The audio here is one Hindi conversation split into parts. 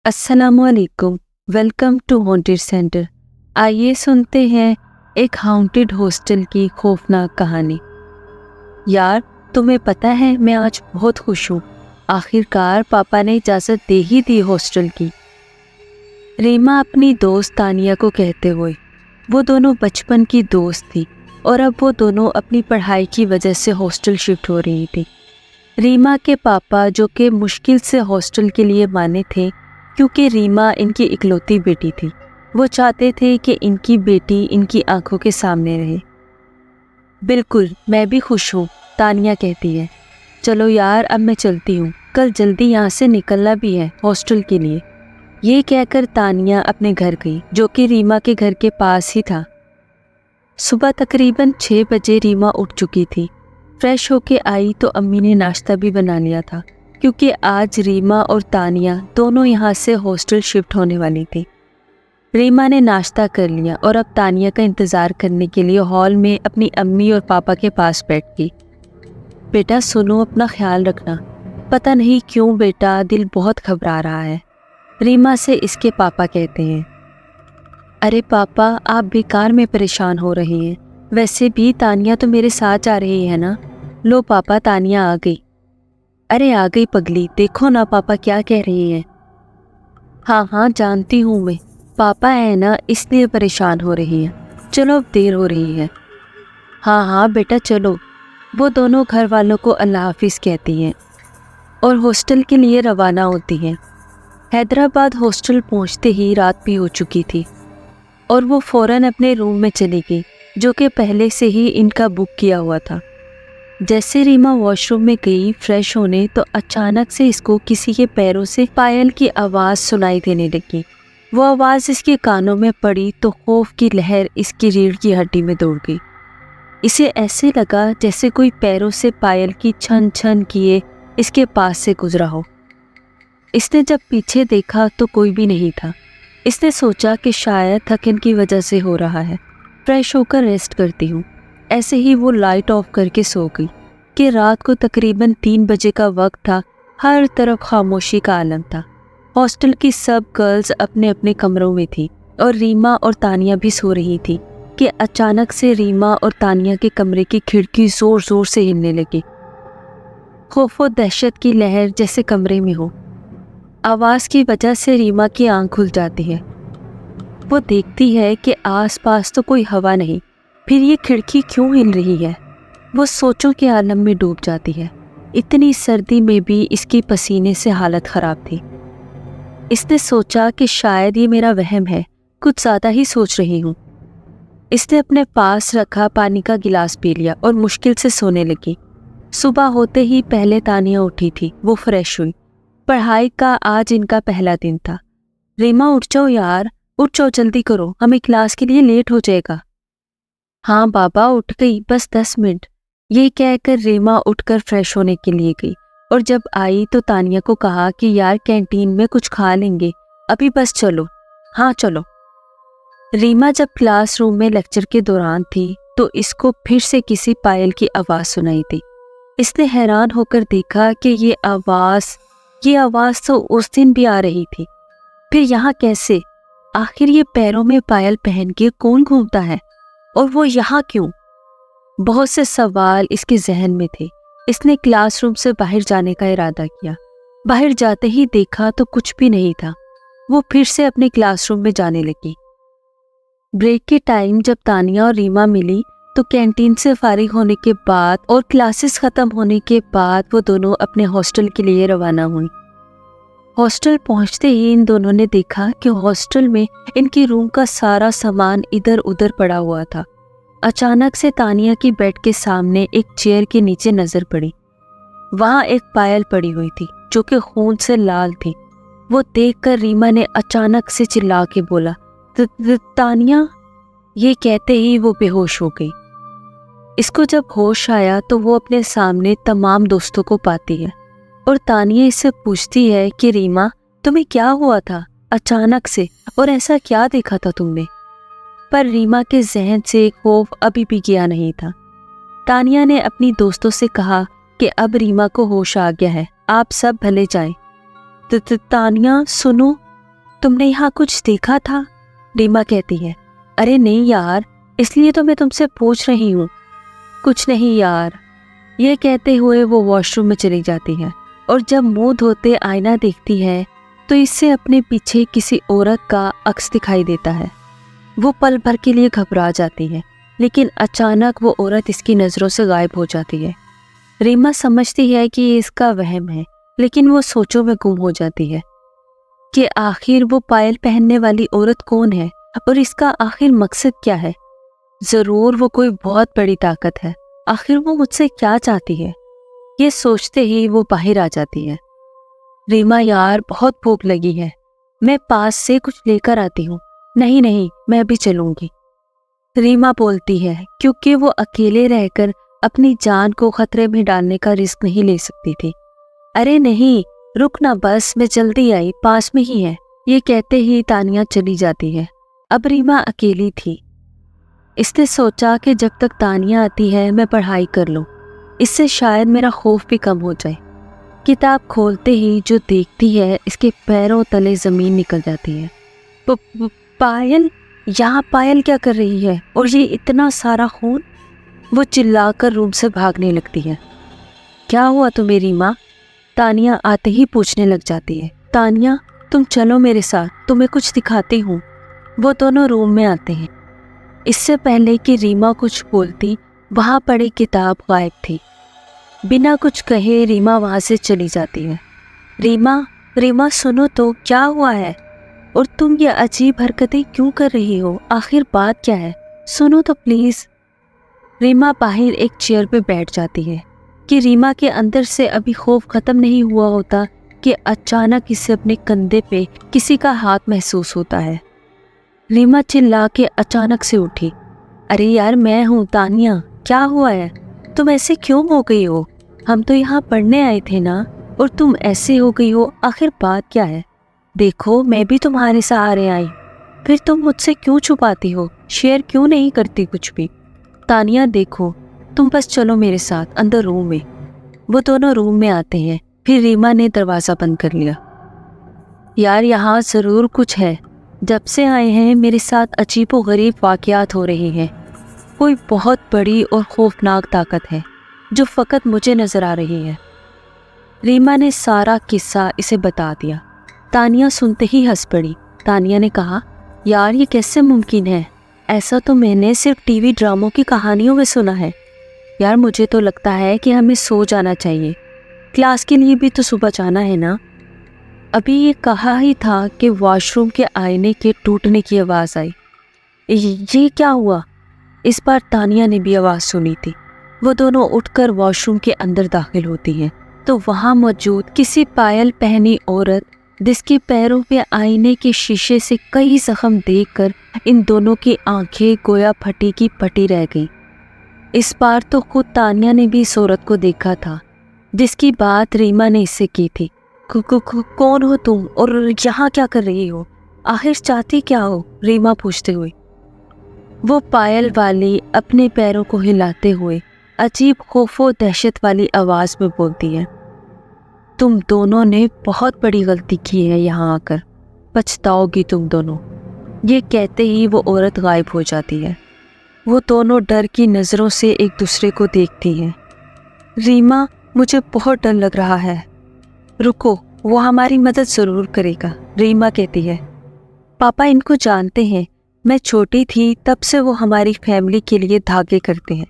अस्सलामुअलैकुम। Welcome to haunted centre. आइए सुनते हैं एक हाउंटेड हॉस्टल की खौफनाक कहानी। यार, तुम्हें पता है मैं आज बहुत खुश हूँ। आखिरकार पापा ने इजाज़त दे ही दी हॉस्टल की। रीमा अपनी दोस्त तानिया को कहते हुए। वो दोनों बचपन की दोस्त थी और अब वो दोनों अपनी पढ़ाई की वजह से हॉस्टल शिफ्ट हो रही थी। रीमा के पापा, जो कि मुश्किल से हॉस्टल के लिए माने थे क्योंकि रीमा इनकी इकलौती बेटी थी, वो चाहते थे कि इनकी बेटी इनकी आंखों के सामने रहे। बिल्कुल, मैं भी खुश हूँ, तानिया कहती है। चलो यार, अब मैं चलती हूँ, कल जल्दी यहाँ से निकलना भी है हॉस्टल के लिए। ये कहकर तानिया अपने घर गई, जो कि रीमा के घर के पास ही था। सुबह तकरीबन 6 बजे रीमा उठ चुकी थी। फ्रेश होके आई तो अम्मी ने नाश्ता भी बना लिया था, क्योंकि आज रीमा और तानिया दोनों यहाँ से हॉस्टल शिफ्ट होने वाली थी। रीमा ने नाश्ता कर लिया और अब तानिया का इंतज़ार करने के लिए हॉल में अपनी अम्मी और पापा के पास बैठ गई। बेटा सुनो, अपना ख्याल रखना। पता नहीं क्यों बेटा, दिल बहुत घबरा रहा है, रीमा से इसके पापा कहते हैं। अरे पापा, आप बेकार में परेशान हो रहे हैं। वैसे भी तानिया तो मेरे साथ जा रही है ना। लो पापा, तानिया आ गई। अरे आ गई पगली, देखो ना पापा क्या कह रही हैं। हाँ हाँ जानती हूँ मैं, पापा है ना इसलिए परेशान हो रही है। चलो अब देर हो रही है। हाँ हाँ बेटा चलो। वो दोनों घर वालों को अल्लाह हाफिज़ कहती हैं और हॉस्टल के लिए रवाना होती हैं। हैदराबाद हॉस्टल पहुँचते ही रात भी हो चुकी थी और वो फ़ौरन अपने रूम में चली गई, जो कि पहले से ही इनका बुक किया हुआ था। जैसे रीमा वॉशरूम में गई फ्रेश होने, तो अचानक से इसको किसी के पैरों से पायल की आवाज़ सुनाई देने लगी। वो आवाज़ इसके कानों में पड़ी तो खौफ की लहर इसकी रीढ़ की हड्डी में दौड़ गई। इसे ऐसे लगा जैसे कोई पैरों से पायल की छन छन किए इसके पास से गुजरा हो। इसने जब पीछे देखा तो कोई भी नहीं था। इसने सोचा कि शायद थकन की वजह से हो रहा है, फ्रेश होकर रेस्ट करती हूँ। ऐसे ही वो लाइट ऑफ करके सो गई कि रात को तकरीबन 3 बजे का वक्त था। हर तरफ खामोशी का आलम था। हॉस्टल की सब गर्ल्स अपने अपने कमरों में थी और रीमा और तानिया भी सो रही थी कि अचानक से रीमा और तानिया के कमरे की खिड़की जोर जोर से हिलने लगी। खौफ और दहशत की लहर जैसे कमरे में हो। आवाज़ की वजह से रीमा की आंख खुल जाती है। वो देखती है कि आसपास तो कोई हवा नहीं, फिर ये खिड़की क्यों हिल रही है। वो सोचों के आलम में डूब जाती है। इतनी सर्दी में भी इसकी पसीने से हालत ख़राब थी। इसने सोचा कि शायद ये मेरा वहम है, कुछ ज़्यादा ही सोच रही हूँ। इसने अपने पास रखा पानी का गिलास पी लिया और मुश्किल से सोने लगी। सुबह होते ही पहले तानिया उठी थी। वो फ्रेश हुई। पढ़ाई का आज इनका पहला दिन था। रीमा उठ जाओ यार, उठ जाओ, जल्दी करो, हमें क्लास के लिए लेट हो जाएगा। हाँ बाबा, उठ गई, बस 10 मिनट। ये कहकर रीमा उठकर फ्रेश होने के लिए गई और जब आई तो तानिया को कहा कि यार कैंटीन में कुछ खा लेंगे, अभी बस चलो। हाँ चलो। रीमा जब क्लासरूम में लेक्चर के दौरान थी तो इसको फिर से किसी पायल की आवाज़ सुनाई दी। इसने हैरान होकर देखा कि ये आवाज़ तो उस दिन भी आ रही थी, फिर यहाँ कैसे? आखिर ये पैरों में पायल पहन के कौन घूमता है और वो यहाँ क्यों? बहुत से सवाल इसके जहन में थे। इसने क्लासरूम से बाहर जाने का इरादा किया। बाहर जाते ही देखा तो कुछ भी नहीं था। वो फिर से अपने क्लासरूम में जाने लगी। ब्रेक के टाइम जब तानिया और रीमा मिली तो कैंटीन से फारिग होने के बाद और क्लासेस ख़त्म होने के बाद वो दोनों अपने हॉस्टल के लिए रवाना हुई। हॉस्टल पहुंचते ही इन दोनों ने देखा कि हॉस्टल में इनकी रूम का सारा सामान इधर उधर पड़ा हुआ था। अचानक से तानिया की बेड के सामने एक चेयर के नीचे नजर पड़ी। वहां एक पायल पड़ी हुई थी जो कि खून से लाल थी। वो देखकर रीमा ने अचानक से चिल्ला के बोला, तानिया। ये कहते ही वो बेहोश हो गई। इसको जब होश आया तो वो अपने सामने तमाम दोस्तों को पाती है और तानिया इससे पूछती है कि रीमा, तुम्हें क्या हुआ था अचानक से, और ऐसा क्या देखा था तुमने? पर रीमा के जहन से खौफ अभी भी गया नहीं था। तानिया ने अपनी दोस्तों से कहा कि अब रीमा को होश आ गया है, आप सब भले जाएं। तानिया सुनो, तुमने यहाँ कुछ देखा था? रीमा कहती है, अरे नहीं यार, इसलिए तो मैं तुमसे पूछ रही हूँ। कुछ नहीं यार। ये कहते हुए वो वॉशरूम में चली जाती है और जब मुंह धोते आईना देखती है तो इससे अपने पीछे किसी औरत का अक्स दिखाई देता है। वो पल भर के लिए घबरा जाती है, लेकिन अचानक वो औरत इसकी नज़रों से गायब हो जाती है। रीमा समझती है कि ये इसका वहम है, लेकिन वो सोचों में गुम हो जाती है कि आखिर वो पायल पहनने वाली औरत कौन है और इसका आखिर मकसद क्या है। ज़रूर वो कोई बहुत बड़ी ताकत है। आखिर वो मुझसे क्या चाहती है? ये सोचते ही वो बाहर आ जाती है। रीमा यार, बहुत भूख लगी है, मैं पास से कुछ लेकर आती हूँ। नहीं नहीं, मैं भी चलूंगी, रीमा बोलती है, क्योंकि वो अकेले रहकर अपनी जान को खतरे में डालने का रिस्क नहीं ले सकती थी। अरे नहीं, रुक ना, बस मैं जल्दी आई, पास में ही है। ये कहते ही तानिया चली जाती है। अब रीमा अकेली थी। इसने सोचा कि जब तक तानिया आती है मैं पढ़ाई कर लूं, इससे शायद मेरा खौफ भी कम हो जाए। किताब खोलते ही जो देखती है, इसके पैरों तले ज़मीन निकल जाती है। पायल, यहाँ पायल क्या कर रही है? और ये इतना सारा खून? वो चिल्लाकर रूम से भागने लगती है। क्या हुआ तुम्हें रीमा? तानिया आते ही पूछने लग जाती है। तानिया, तुम चलो मेरे साथ, तुम्हें कुछ दिखाती हूँ। वो दोनों रूम में आते हैं। इससे पहले कि रीमा कुछ बोलती, वहाँ पड़ी किताब गायब थी। बिना कुछ कहे रीमा वहाँ से चली जाती है। रीमा, रीमा सुनो तो, क्या हुआ है? और तुम ये अजीब हरकतें क्यों कर रही हो? आखिर बात क्या है? सुनो तो प्लीज़। रीमा बाहर एक चेयर पे बैठ जाती है कि रीमा के अंदर से अभी खौफ ख़त्म नहीं हुआ होता कि अचानक इसे अपने कंधे पे किसी का हाथ महसूस होता है। रीमा चिल्ला के अचानक से उठी। अरे यार, मैं हूँ तानिया, क्या हुआ है? तुम ऐसे क्यों हो गई हो? हम तो यहाँ पढ़ने आए थे ना, और तुम ऐसे हो गई हो, आखिर बात क्या है? देखो, मैं भी तुम्हारे सहारे आई, फिर तुम मुझसे क्यों छुपाती हो? शेयर क्यों नहीं करती कुछ भी? तानिया देखो, तुम बस चलो मेरे साथ अंदर रूम में। वो दोनों रूम में आते हैं। फिर रीमा ने दरवाज़ा बंद कर लिया। यार, यहाँ ज़रूर कुछ है। जब से आए हैं मेरे साथ अजीबो गरीब वाक़यात हो रहे हैं। कोई बहुत बड़ी और खौफनाक ताकत है जो फ़कत मुझे नज़र आ रही है। रीमा ने सारा किस्सा इसे बता दिया। तानिया सुनते ही हंस पड़ी। तानिया ने कहा, यार ये कैसे मुमकिन है? ऐसा तो मैंने सिर्फ टीवी ड्रामों की कहानियों में सुना है। यार, मुझे तो लगता है कि हमें सो जाना चाहिए, क्लास के लिए भी तो सुबह जाना है ना। अभी ये कहा ही था कि वॉशरूम के आईने के टूटने की आवाज़ आई। ये क्या हुआ? इस बार तानिया ने भी आवाज़ सुनी थी। वो दोनों उठकर वॉशरूम के अंदर दाखिल होती हैं तो वहाँ मौजूद किसी पायल पहनी औरत, जिसके पैरों पे आईने के शीशे से कई जख्म देखकर इन दोनों की आंखें गोया फटी की पटी रह गईं। इस बार तो खुद तानिया ने भी इस औरत को देखा था जिसकी बात रीमा ने इससे की थी। कौन हो तुम और यहाँ क्या कर रही हो? आखिर चाहती क्या हो? रीमा पूछते हुए। वो पायल वाली अपने पैरों को हिलाते हुए अजीब खौफो दहशत वाली आवाज़ में बोलती है, तुम दोनों ने बहुत बड़ी गलती की है, यहाँ आकर पछताओगी तुम दोनों। ये कहते ही वो औरत गायब हो जाती है। वो दोनों डर की नज़रों से एक दूसरे को देखती हैं। रीमा, मुझे बहुत डर लग रहा है। रुको, वो हमारी मदद ज़रूर करेगा, रीमा कहती है। पापा इनको जानते हैं, मैं छोटी थी तब से वो हमारी फैमिली के लिए धागे करते हैं,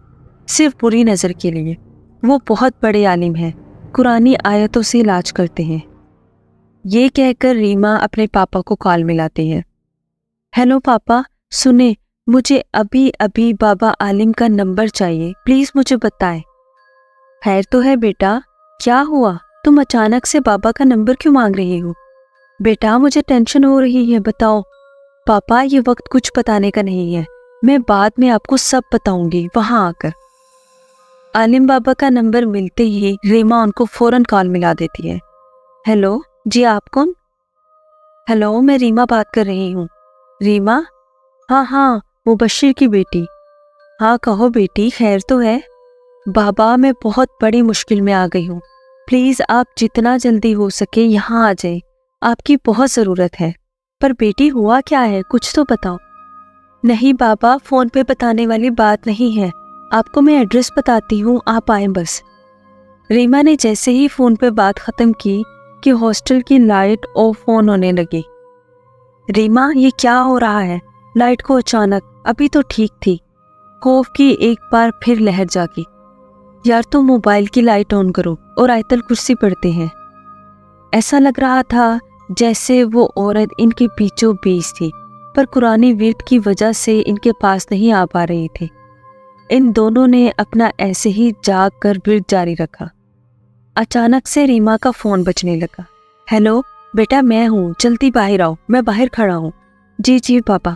सिर्फ बुरी नज़र के लिए। वो बहुत बड़े आलिम हैं, कुरानी आयतों से इलाज करते हैं। ये कहकर रीमा अपने पापा को कॉल मिलाती है। हेलो पापा, सुने, मुझे अभी अभी बाबा आलिम का नंबर चाहिए, प्लीज़ मुझे बताएं। खैर तो है बेटा, क्या हुआ? तुम अचानक से बाबा का नंबर क्यों मांग रही हो? बेटा, मुझे टेंशन हो रही है, बताओ। पापा, ये वक्त कुछ बताने का नहीं है, मैं बाद में आपको सब बताऊंगी वहां आकर। आलिम बाबा का नंबर मिलते ही रीमा उनको फौरन कॉल मिला देती है। हेलो जी, आप कौन? हेलो, मैं रीमा बात कर रही हूँ। रीमा? हाँ हाँ, मुबश्शिर की बेटी। हाँ कहो बेटी, खैर तो है? बाबा, मैं बहुत बड़ी मुश्किल में आ गई हूँ, प्लीज़ आप जितना जल्दी हो सके यहाँ आ जाएं, आपकी बहुत ज़रूरत है। पर बेटी हुआ क्या है, कुछ तो बताओ। नहीं बाबा, फोन पे बताने वाली बात नहीं है, आपको मैं एड्रेस बताती हूँ, आप आए बस। रीमा ने जैसे ही फोन पे बात खत्म की कि हॉस्टल की लाइट ऑफ ऑन होने लगी। रीमा, ये क्या हो रहा है? लाइट को अचानक, अभी तो ठीक थी। खौफ की एक बार फिर लहर जागी। यार तुम मोबाइल की लाइट ऑन करो और आयतल कुर्सी पढ़ते हैं। ऐसा लग रहा था जैसे वो औरत इनके बीचों बीच थी, पर कुरानी विर्द की वजह से इनके पास नहीं आ पा रही थी। इन दोनों ने अपना ऐसे ही जाग कर विर्द जारी रखा। अचानक से रीमा का फोन बजने लगा। हेलो बेटा, मैं हूँ, जल्दी बाहर आओ, मैं बाहर खड़ा हूँ। जी जी पापा।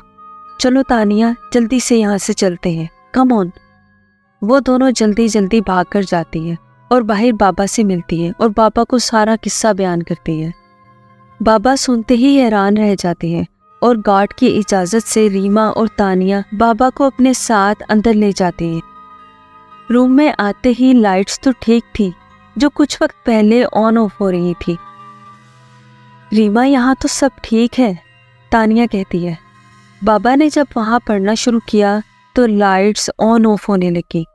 चलो तानिया, जल्दी से यहाँ से चलते हैं, कम ऑन। वो दोनों जल्दी जल्दी भाग कर जाती है और बाहर बाबा से मिलती है और बाबा को सारा किस्सा बयान करती है। बाबा सुनते ही हैरान रह जाते हैं और गार्ड की इजाज़त से रीमा और तानिया बाबा को अपने साथ अंदर ले जाते हैं। रूम में आते ही लाइट्स तो ठीक थी, जो कुछ वक्त पहले ऑन ऑफ हो रही थी। रीमा, यहाँ तो सब ठीक है, तानिया कहती है। बाबा ने जब वहाँ पढ़ना शुरू किया तो लाइट्स ऑन ऑफ होने लगी।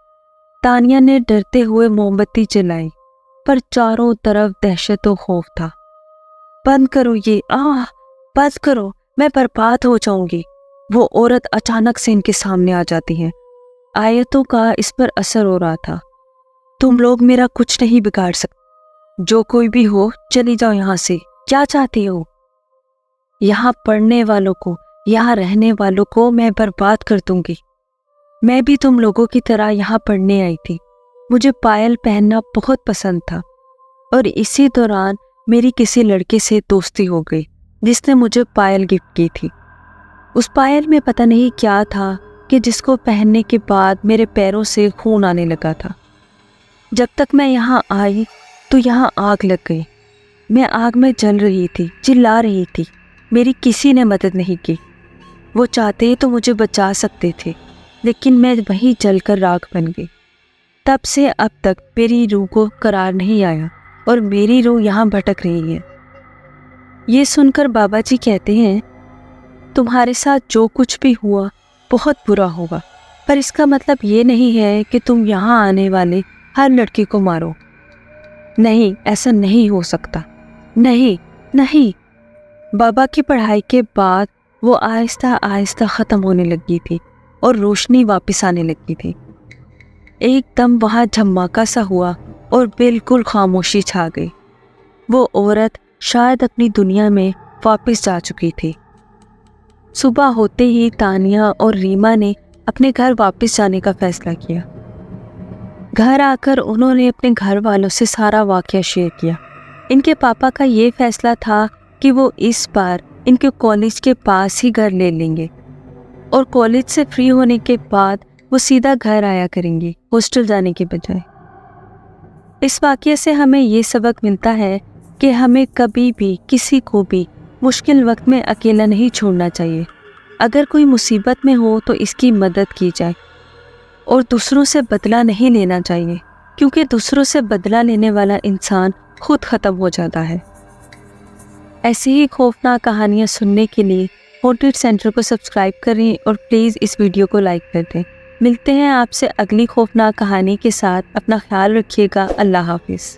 तानिया ने डरते हुए मोमबत्ती जलाई, पर चारों तरफ दहशत और खौफ था। बंद करो ये, बंद करो, मैं बर्बाद हो जाऊंगी। वो औरत अचानक से इनके सामने आ जाती है। आयतों का इस पर असर हो रहा था। तुम लोग मेरा कुछ नहीं बिगाड़ सकते, जो कोई भी हो चली जाओ यहाँ से। क्या चाहती हो? यहाँ पढ़ने वालों को, यहाँ रहने वालों को मैं बर्बाद कर दूंगी। मैं भी तुम लोगों की तरह यहाँ पढ़ने आई थी। मुझे पायल पहनना बहुत पसंद था और इसी दौरान मेरी किसी लड़के से दोस्ती हो गई जिसने मुझे पायल गिफ्ट की थी। उस पायल में पता नहीं क्या था कि जिसको पहनने के बाद मेरे पैरों से खून आने लगा था। जब तक मैं यहाँ आई तो यहाँ आग लग गई। मैं आग में जल रही थी, चिल्ला रही थी। मेरी किसी ने मदद नहीं की। वो चाहते तो मुझे बचा सकते थे, लेकिन मैं वहीं जलकर राख बन गई। तब से अब तक मेरी रूह को करार नहीं आया और मेरी रूह यहाँ भटक रही है। ये सुनकर बाबा जी कहते हैं, तुम्हारे साथ जो कुछ भी हुआ बहुत बुरा होगा, पर इसका मतलब ये नहीं है कि तुम यहाँ आने वाले हर लड़के को मारो। नहीं, ऐसा नहीं हो सकता। नहीं नहीं। बाबा की पढ़ाई के बाद वो आहिस्ता आहिस्ता ख़त्म होने लगी थी और रोशनी वापस आने लगी थी। एकदम वहाँ झम्माका सा हुआ और बिल्कुल खामोशी छा गई। वो औरत शायद अपनी दुनिया में वापस जा चुकी थी। सुबह होते ही तानिया और रीमा ने अपने घर वापस जाने का फैसला किया। घर आकर उन्होंने अपने घर वालों से सारा वाक़या शेयर किया। इनके पापा का ये फैसला था कि वो इस बार इनके कॉलेज के पास ही घर ले लेंगे और कॉलेज से फ्री होने के बाद वो सीधा घर आया करेंगे, हॉस्टल जाने के बजाय। इस वाक़ये से हमें ये सबक मिलता है कि हमें कभी भी किसी को भी मुश्किल वक्त में अकेला नहीं छोड़ना चाहिए। अगर कोई मुसीबत में हो तो इसकी मदद की जाए और दूसरों से बदला नहीं लेना चाहिए, क्योंकि दूसरों से बदला लेने वाला इंसान खुद ख़त्म हो जाता है। ऐसी ही खौफनाक कहानियाँ सुनने के लिए हॉन्टेड सेंटर को सब्सक्राइब करें और प्लीज़ इस वीडियो को लाइक कर दें। मिलते हैं आपसे अगली खौफनाक कहानी के साथ। अपना ख्याल रखिएगा। अल्लाह हाफिज़।